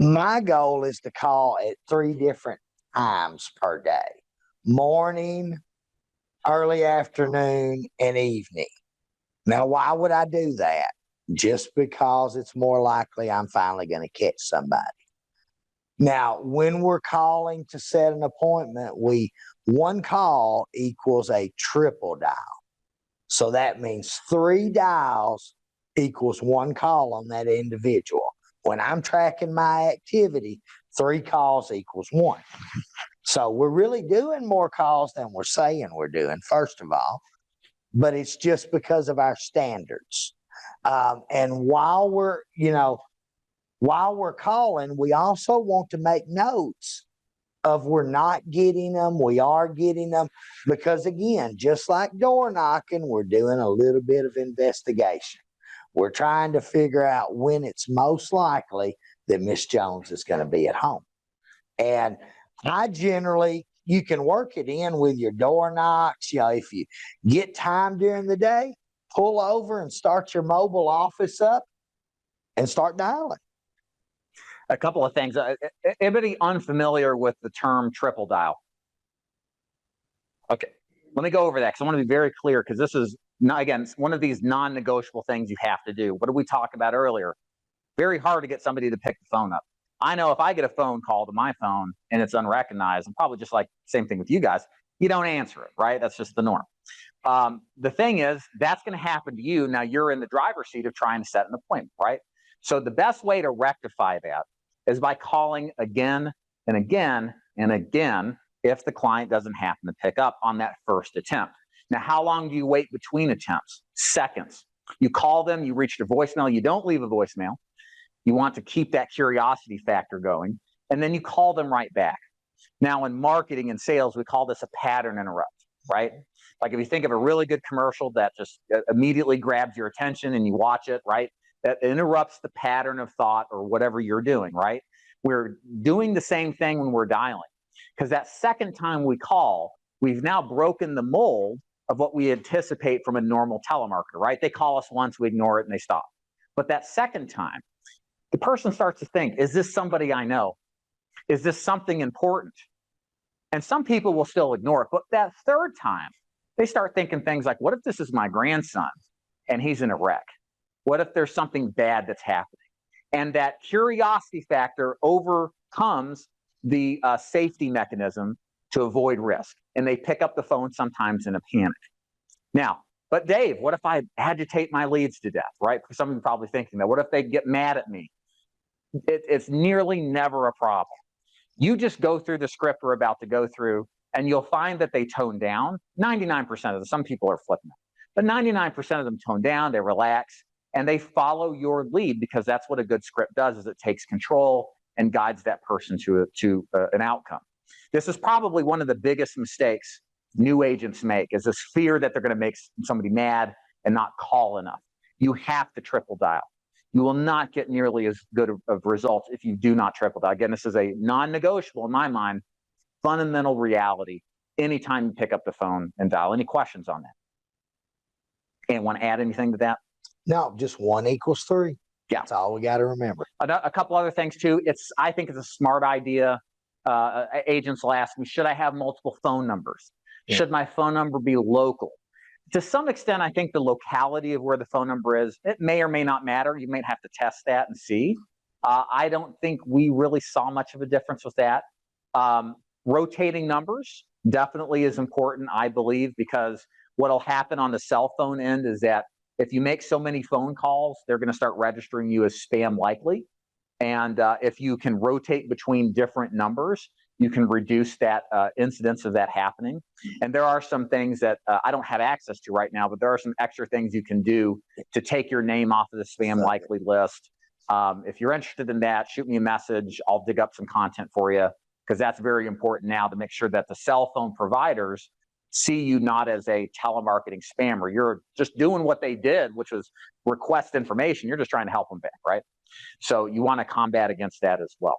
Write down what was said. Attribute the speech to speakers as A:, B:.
A: My goal is to call at 3 different times per day: morning, early afternoon, and evening. Now, why would I do that? Just because it's more likely I'm finally going to catch somebody. Now, when we're calling to set an appointment, one call equals a triple dial. So that means 3 dials equals 1 call on that individual. When I'm tracking my activity, 3 calls equals 1. So we're really doing more calls than we're saying we're doing, first of all, but it's just because of our standards. And while we're calling, we also want to make notes of we're not getting them, we are getting them, because again, just like door knocking, we're doing a little bit of investigation. We're trying to figure out when it's most likely that Miss Jones is going to be at home. And you can work it in with your door knocks. If you get time during the day, pull over and start your mobile office up and start dialing.
B: A couple of things. Anybody unfamiliar with the term triple dial? Okay, let me go over that because I want to be very clear, because this is, again, one of these non-negotiable things you have to do. What did we talk about earlier? Very hard to get somebody to pick the phone up. I know if I get a phone call to my phone and it's unrecognized, I'm probably just like same thing with you guys. You don't answer it, right? That's just the norm. The thing is, that's going to happen to you. Now you're in the driver's seat of trying to set an appointment, right? So the best way to rectify that is by calling again and again and again if the client doesn't happen to pick up on that first attempt. Now, how long do you wait between attempts? Seconds. You call them, you reach their voicemail, you don't leave a voicemail. You want to keep that curiosity factor going, and then you call them right back. Now, in marketing and sales, we call this a pattern interrupt, right? Like if you think of a really good commercial that just immediately grabs your attention and you watch it, right? That interrupts the pattern of thought or whatever you're doing, right? We're doing the same thing when we're dialing, because that second time we call, we've now broken the mold of what we anticipate from a normal telemarketer, right? They call us once, we ignore it, and they stop. But that second time, the person starts to think, is this somebody I know? Is this something important? And some people will still ignore it. But that third time, they start thinking things like, what if this is my grandson and he's in a wreck? What if there's something bad that's happening? And that curiosity factor overcomes the safety mechanism to avoid risk. And they pick up the phone sometimes in a panic. Now, but Dave, what if I agitate my leads to death, right? Some of you are probably thinking that. What if they get mad at me? It's nearly never a problem. You just go through the script we're about to go through, and you'll find that they tone down. 99% of them, some people are flipping it, but 99% of them tone down, they relax, and they follow your lead, because that's what a good script does, is it takes control and guides that person to an outcome. This is probably one of the biggest mistakes new agents make, is this fear that they're going to make somebody mad and not call enough. You have to triple dial. You will not get nearly as good of results if you do not triple dial. Again, this is a non-negotiable in my mind, fundamental reality anytime you pick up the phone and dial. Any questions on that? And want to add anything to that?
A: No, just 1 equals 3.
B: Yeah.
A: That's all we got to remember.
B: A couple other things too. I think it's a smart idea. Agents will ask me, should I have multiple phone numbers? Yeah. Should my phone number be local? To some extent, I think the locality of where the phone number is, it may or may not matter. You may have to test that and see. I don't think we really saw much of a difference with that. Rotating numbers definitely is important, I believe, because what'll happen on the cell phone end is that if you make so many phone calls, they're going to start registering you as spam likely. And if you can rotate between different numbers, you can reduce that incidence of that happening. And there are some things that I don't have access to right now, but there are some extra things you can do to take your name off of the spam likely list. If you're interested in that, shoot me a message. I'll dig up some content for you, because that's very important now to make sure that the cell phone providers see you not as a telemarketing spammer. You're just doing what they did, which was request information. You're just trying to help them back, right? So you want to combat against that as well.